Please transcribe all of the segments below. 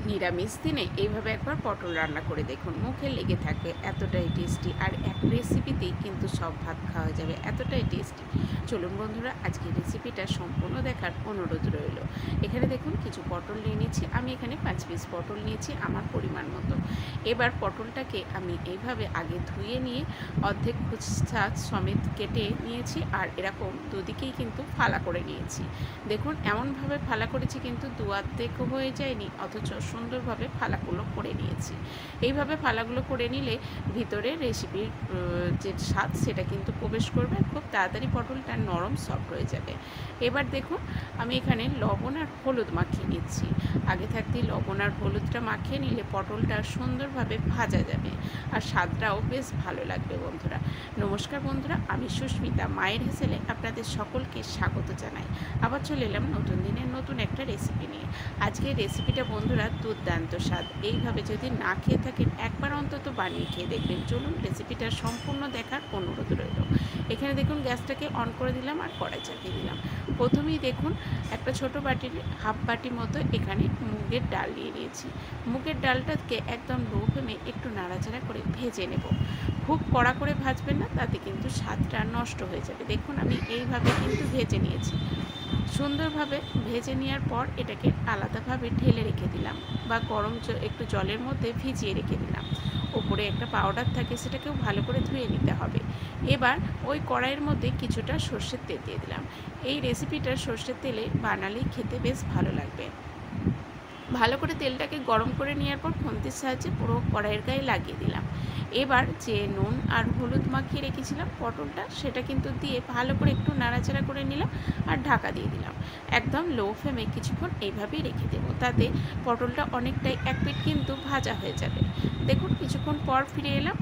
নিরামিষ দিনে এইভাবে একবার পটল রান্না করে দেখুন, মুখে লেগে থাকবে, এতটাই টেস্টি। আর এক রেসিপিতেই কিন্তু সব ভাত খাওয়া যাবে, এতটাই টেস্টি। চলুন বন্ধুরা, আজকের রেসিপিটা সম্পূর্ণ দেখার অনুরোধ রইল। এখানে দেখুন কিছু পটল নিয়ে নিয়েছি, আমি এখানে 5 পিস পটল নিয়েছি আমার পরিমাণ মতো। এবার পটলটাকে আমি এইভাবে আগে ধুয়ে নিয়ে অর্ধেক খোসা সমেত কেটে নিয়েছি, আর এরকম দুদিকেই কিন্তু ফালা করে নিয়েছি। দেখুন এমনভাবে ফালা করেছি কিন্তু দু অর্ধেকও হয়ে যায়নি, অথচ সুন্দরভাবে ফালাগুলো করে নিয়েছি। এইভাবে ফালাগুলো করে নিলে ভিতরে রেসিপির যে স্বাদ সেটা কিন্তু প্রবেশ করবে, খুব তাড়াতাড়ি পটলটা নরম সফট হয়ে যাবে। এবার দেখুন আমি এখানে লবণ আর হলুদ মাখিয়ে নিচ্ছি। আগে থাকতেই লবণ আর হলুদটা মাখিয়ে নিলে পটলটা সুন্দরভাবে ভাজা যাবে, আর স্বাদটাও বেশ ভালো লাগবে। বন্ধুরা নমস্কার, বন্ধুরা আমি সুস্মিতা, মায়ের হেসেলে আপনাদের সকলকে স্বাগত জানাই। আবার চলে এলাম নতুন দিনের নতুন একটা রেসিপি নিয়ে। আজকের রেসিপিটা বন্ধুরা দুর্দান্ত স্বাদ। এইভাবে যদি না খেয়ে থাকেন একবার অন্তত বানিয়ে খেয়ে দেখবেন। চলুন রেসিপিটা সম্পূর্ণ দেখার অনুরোধ রইল। এখানে দেখুন গ্যাসটাকে অন করে দিলাম আর কড়াই চাপিয়ে দিলাম। প্রথমেই দেখুন একটা ছোট বাটির হাফ বাটি মতো এখানে মুগের ডাল নিয়ে নিয়েছি। মুগের ডালটাকে একদম লো ফ্লেমে একটু নাড়াচাড়া করে ভেজে নেব। খুব কড়া করে ভাজবেন না, তাতে কিন্তু স্বাদটা নষ্ট হয়ে যাবে। দেখুন আমি এইভাবে কিন্তু ভেজে নিয়েছি। সুন্দরভাবে ভেজে নেওয়ার পর এটাকে আলাদাভাবে ঢেলে রেখে দিলাম, বা গরম একটু জলের মধ্যে ভিজিয়ে রেখে দিলাম। ওপরে একটা পাউডার থাকে, সেটাকেও ভালো করে ধুয়ে নিতে হবে। এবার ওই কড়াইয়ের মধ্যে কিছুটা সর্ষের তেল দিয়ে দিলাম। এই রেসিপিটা সর্ষের তেলে বানালেই খেতে বেশ ভালো লাগবে। ভালো করে তেলটাকে গরম করে নেওয়ার পর খুন্তির সাহায্যে পুরো কড়াইয়ের গায়ে লাগিয়ে দিলাম। এবার যে নুন আর হলুদ মাখিয়ে রেখেছিলাম পটলটা, সেটা কিন্তু দিয়ে ভালো করে একটু নাড়াচাড়া করে নিলাম আর ঢাকা দিয়ে দিলাম। একদম লো ফ্লেমে কিছুক্ষণ এইভাবেই রেখে দেবো, তাতে পটলটা অনেকটাই এক পিঠ কিন্তু ভাজা হয়ে যাবে। দেখুন কিছুক্ষণ পর ফিরে এলাম।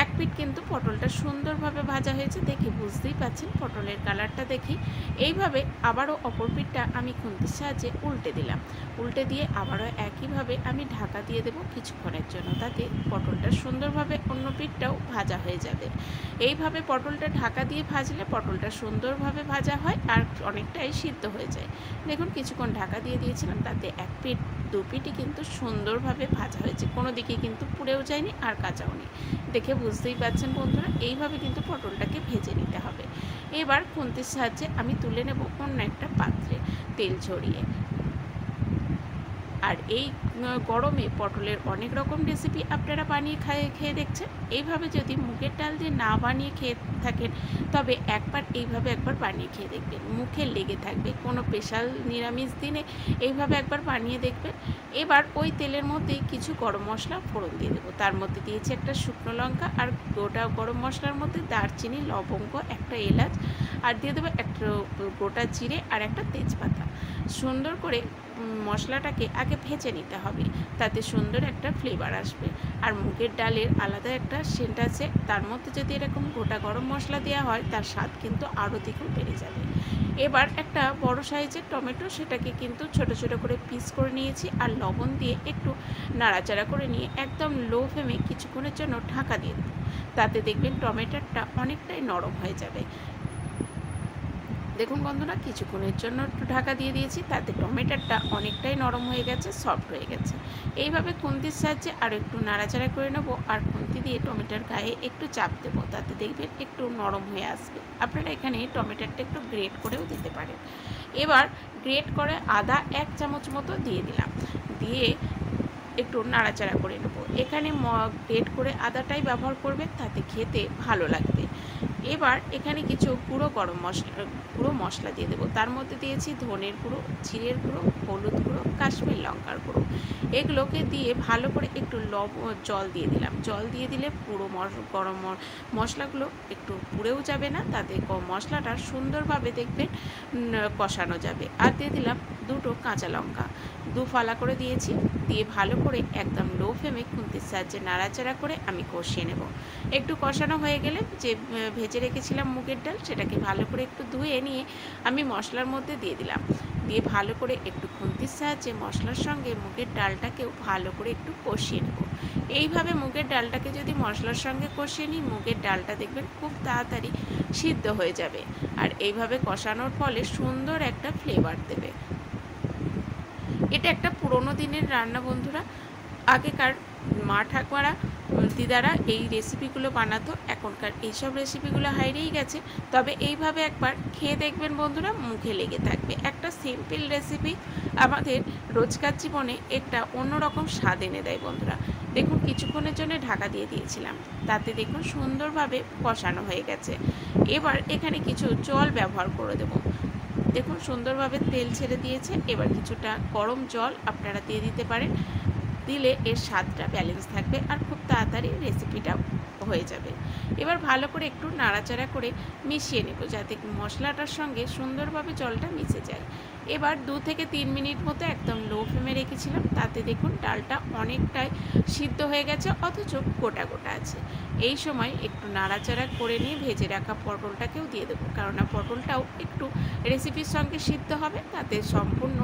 এক পিঠ কিন্তু পটলটা সুন্দরভাবে ভাজা হয়েছে, দেখে বুঝতেই পাচ্ছেন পটলের কালারটা দেখে। এইভাবে আবারও অপর পিঠটা আমি খুন্তির সাহায্যে উল্টে দিলাম। উল্টে দিয়ে আবারও একইভাবে আমি ঢাকা দিয়ে দেবো কিছুক্ষণের জন্য, তাতে পটলটা সুন্দরভাবে অন্য পিঠটাও ভাজা হয়ে যাবে। এইভাবে পটলটা ঢাকা দিয়ে ভাজলে পটলটা সুন্দরভাবে ভাজা হয় আর অনেকটাই সিদ্ধ হয়ে যায়। দেখুন কিছুক্ষণ ঢাকা দিয়ে দিয়েছিলাম, তাতে এক পিঠ দু পিঠই কিন্তু সুন্দরভাবে ভাজা হয়েছে, কোনো দিকে কিন্তু পুড়েও যায়নি আর কাঁচাও নেই। দেখে বুঝতেই পারছেন বন্ধুরা, এইভাবে কিন্তু পটলটাকে ভেজে নিতে হবে। এবার খুন্তির সাহায্যে আমি তুলে নেব অন্য একটা পাত্রে তেল ছড়িয়ে। আর এই গরমে পটলের অনেক রকম রেসিপি আপনারা বানিয়ে খেয়ে দেখছেন। এইভাবে যদি মুগের ডাল দিয়ে না বানিয়ে খেয়ে থাকেন, তবে এইভাবে একবার বানিয়ে খেয়ে দেখবেন, মুখে লেগে থাকবে। কোনো স্পেশাল নিরামিষ দিনে এইভাবে একবার বানিয়ে দেখবেন। এবার ওই তেলের মধ্যেই কিছু গরম মশলা ফোড়ন দিয়ে দেবো। তার মধ্যে দিয়েছি একটা শুকনো লঙ্কা, আর গোটা গরম মশলার মধ্যে দারচিনি, লবঙ্গ, একটা এলাচ, আর দিয়ে দেবো একটা গোটা জিরে আর একটা তেজপাতা। সুন্দর করে মশলাটাকে আগে ভেজে নিতে হবে, তাতে সুন্দর একটা ফ্লেভার আসবে। আর মুগের ডালের আলাদা একটা সেন্ট আছে, তার মধ্যে যদি এরকম গোটা গরম মশলা দেওয়া হয়, তার স্বাদ কিন্তু আরও দ্বিগুণ বেড়ে যাবে। এবার একটা বড় সাইজের টমেটো, সেটাকে কিন্তু ছোট ছোট করে পিস করে নিয়েছি, আর লবণ দিয়ে একটু নাড়াচাড়া করে নিয়ে একদম লো ফ্লেমে কিছুক্ষণের জন্য ঢাকা দিয়ে দেবো। তাতে দেখবেন টমেটোটা অনেকটাই নরম হয়ে যাবে। দেখুন বন্ধুরা, কিছুক্ষণের জন্য একটু ঢাকা দিয়ে দিয়েছি, তাতে টমেটোটা অনেকটাই নরম হয়ে গেছে, সফট হয়ে গেছে। এইভাবে খুন্তির সাহায্যে আর একটু নাড়াচাড়া করে নেবো, আর খুন্তি দিয়ে টমেটোর গায়ে একটু চাপ দেবো, তাতে দেখবেন একটু নরম হয়ে আসবে। আপনারা এখানে টমেটোটা একটু গ্রেট করেও দিতে পারেন। এবার গ্রেট করে আদা 1 চামচ মতো দিয়ে দিলাম, দিয়ে একটু নাড়াচাড়া করে নেবো। এখানে গ্রেট করে আদাটাই ব্যবহার করবেন, তাতে খেতে ভালো লাগবে। এবার এখানে কিছু গুঁড়ো মশলা দিয়ে দেবো। তার মধ্যে দিয়েছি ধনের গুঁড়ো, জিরের গুঁড়ো, হলুদ গুঁড়ো, কাশ্মীর লঙ্কার গুঁড়ো। এগুলোকে দিয়ে ভালো করে একটু জল দিয়ে দিলাম। জল দিয়ে দিলে পুরো গরম মশলাগুলো একটু পুড়েও যাবে না, তাতে মশলাটা সুন্দরভাবে দেখবেন কষানো যাবে। আর দিয়ে দিলাম দুটো কাঁচা লঙ্কা, দু ফালা করে দিয়েছি। দিয়ে ভালো করে একদম লো ফ্লেমে খুন্তির সাহায্যে নাড়াচাড়া করে আমি কষিয়ে নেব। একটু কষানো হয়ে গেলে যে ভেজে রেখেছিলাম মুগের ডাল, সেটাকে ভালো করে একটু ধুয়ে নিয়ে আমি মশলার মধ্যে দিয়ে দিলাম। দিয়ে ভালো করে একটু খুন্তির সাহায্যে মশলার সঙ্গে মুগের ডালটাকেও ভালো করে একটু কষিয়ে নেব। এইভাবে মুগের ডালটাকে যদি মশলার সঙ্গে কষিয়ে নিই, মুগের ডালটা দেখবেন খুব তাড়াতাড়ি সিদ্ধ হয়ে যাবে, আর এইভাবে কষানোর ফলে সুন্দর একটা ফ্লেভার দেবে। এটা একটা পুরোনো দিনের রান্না বন্ধুরা। আগেকার মা ঠাকুমারা দিদারা এই রেসিপিগুলো বানাতো, এখনকার এইসব রেসিপিগুলো হারিয়েই গেছে। তবে এইভাবে একবার খেয়ে দেখবেন বন্ধুরা, মুখে লেগে থাকবে। একটা সিম্পল রেসিপি আমাদের রোজকার জীবনে একটা অন্যরকম স্বাদ এনে দেয় বন্ধুরা। দেখুন কিছুক্ষণের জন্য ঢাকা দিয়ে দিয়েছিলাম, তাতে দেখুন সুন্দরভাবে কষানো হয়ে গেছে। এবার এখানে কিছু জল ব্যবহার করে দেবো। দেখুন সুন্দরভাবে তেল ছেড়ে দিয়েছে। এবার কিছুটা গরম জল আপনারা দিয়ে দিতে পারেন, দিলে এর স্বাদটা ব্যালেন্স থাকবে আর খুব তাড়াতাড়ি রেসিপিটা হয়ে যাবে। এবার ভালো করে একটু নাড়াচাড়া করে মিশিয়ে নেব, যাতে মশলাটার সঙ্গে সুন্দরভাবে জলটা মিশে যায়। এবার 2 থেকে 3 মিনিট মতো একদম লো ফ্লেমে রেখেছিলাম, তাতে দেখুন ডালটা অনেকটাই সিদ্ধ হয়ে গেছে, অথচ গোটা গোটা আছে। এই সময় একটু নাড়াচাড়া করে নিয়ে ভেজে রাখা পটলটাকেও দিয়ে দেবো, কেননা পটলটাও একটু রেসিপির সঙ্গে সিদ্ধ হবে, তাতে সম্পূর্ণ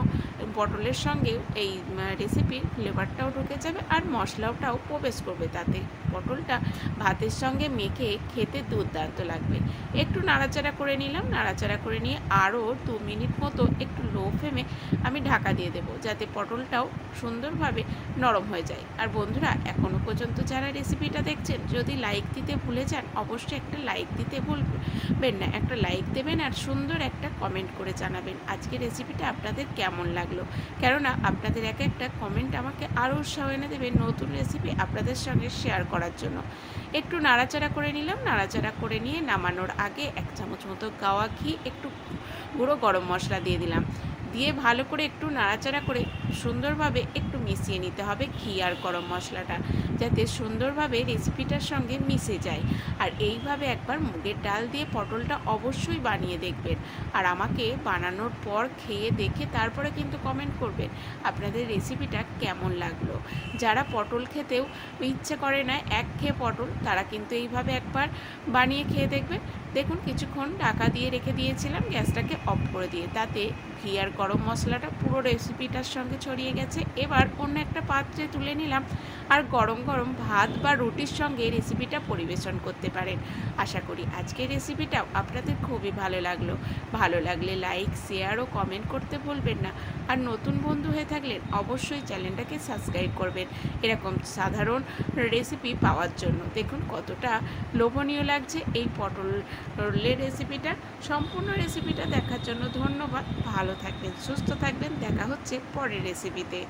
পটলের সঙ্গে এই রেসিপির ফ্লেভারটাও ঢুকে যাবে আর মশলাটাও প্রবেশ করবে, তাতে পটলটা ভাতের সঙ্গে মেখে খেতে দুর্দান্ত লাগবে। একটু নাড়াচাড়া করে নিলাম, নাড়াচাড়া করে নিয়ে আরও 2 মিনিট মতো একটু লো ফ্লেমে আমি ঢাকা দিয়ে দেবো, যাতে পটলটাও সুন্দরভাবে নরম হয়ে যায়। আর বন্ধুরা, এখনও পর্যন্ত যারা রেসিপিটা দেখছেন, যদি লাইক দিতে ভুলে যান, অবশ্যই একটা লাইক দিতে ভুলবেন না। একটা লাইক দেবেন আর সুন্দর একটা কমেন্ট করে জানাবেন আজকে রেসিপিটা আপনাদের কেমন লাগলো, কেননা আপনাদের এক একটা কমেন্ট আমাকে আরও উৎসাহ এনে দেবে নতুন রেসিপি আপনাদের সঙ্গে শেয়ার করার জন্য। একটু নাড়াচাড়া করে নিলাম, নাড়াচাড়া করে নিয়ে নামানোর আগে 1 চামচ মতো গাওয়া ঘি, একটু গুঁড়ো গরম মশলা দিয়ে দিলাম। দিয়ে ভালো করে একটু নাড়াচাড়া করে সুন্দরভাবে একটু মিশিয়ে নিতে হবে ঘি আর গরম মশলাটা, যাতে সুন্দরভাবে রেসিপিটার সঙ্গে মিশে যায়। আর এইভাবে একবার মুগের ডাল দিয়ে পটলটা অবশ্যই বানিয়ে দেখবেন, আর আমাকে বানানোর পর খেয়ে দেখে তারপরে কিন্তু কমেন্ট করবেন আপনাদের রেসিপিটা কেমন লাগলো। যারা পটল খেতেও ইচ্ছে করে না, একঘেয়ে পটল, তারা কিন্তু এইভাবে একবার বানিয়ে খেয়ে দেখবেন। দেখুন কিছুক্ষণ ঢাকা দিয়ে রেখে দিয়েছিলাম গ্যাসটাকে অফ করে দিয়ে, তাতে ঘি আর গরম মশলাটা পুরো রেসিপিটার সঙ্গে ছড়িয়ে গেছে। এবার অন্য একটা পাত্রে তুলে নিলাম আর গরম গরম ভাত বা রুটির সঙ্গে রেসিপিটা পরিবেশন করতে পারেন। আশা করি আজকের রেসিপিটাও আপনাদের খুবই ভালো লাগলো। ভালো লাগলে লাইক, শেয়ার ও কমেন্ট করতে ভুলবেন না। আর নতুন বন্ধু হয়ে থাকলে অবশ্যই চ্যানেলটাকে সাবস্ক্রাইব করবেন এরকম সাধারণ রেসিপি পাওয়ার জন্য। দেখুন কতটা লোভনীয় লাগছে এই পটলের রেসিপিটা। সম্পূর্ণ রেসিপিটা দেখার জন্য ধন্যবাদ। ভালো থাকবেন, সুস্থ থাকবেন, দেখা হচ্ছে পরের রেসিপিতে।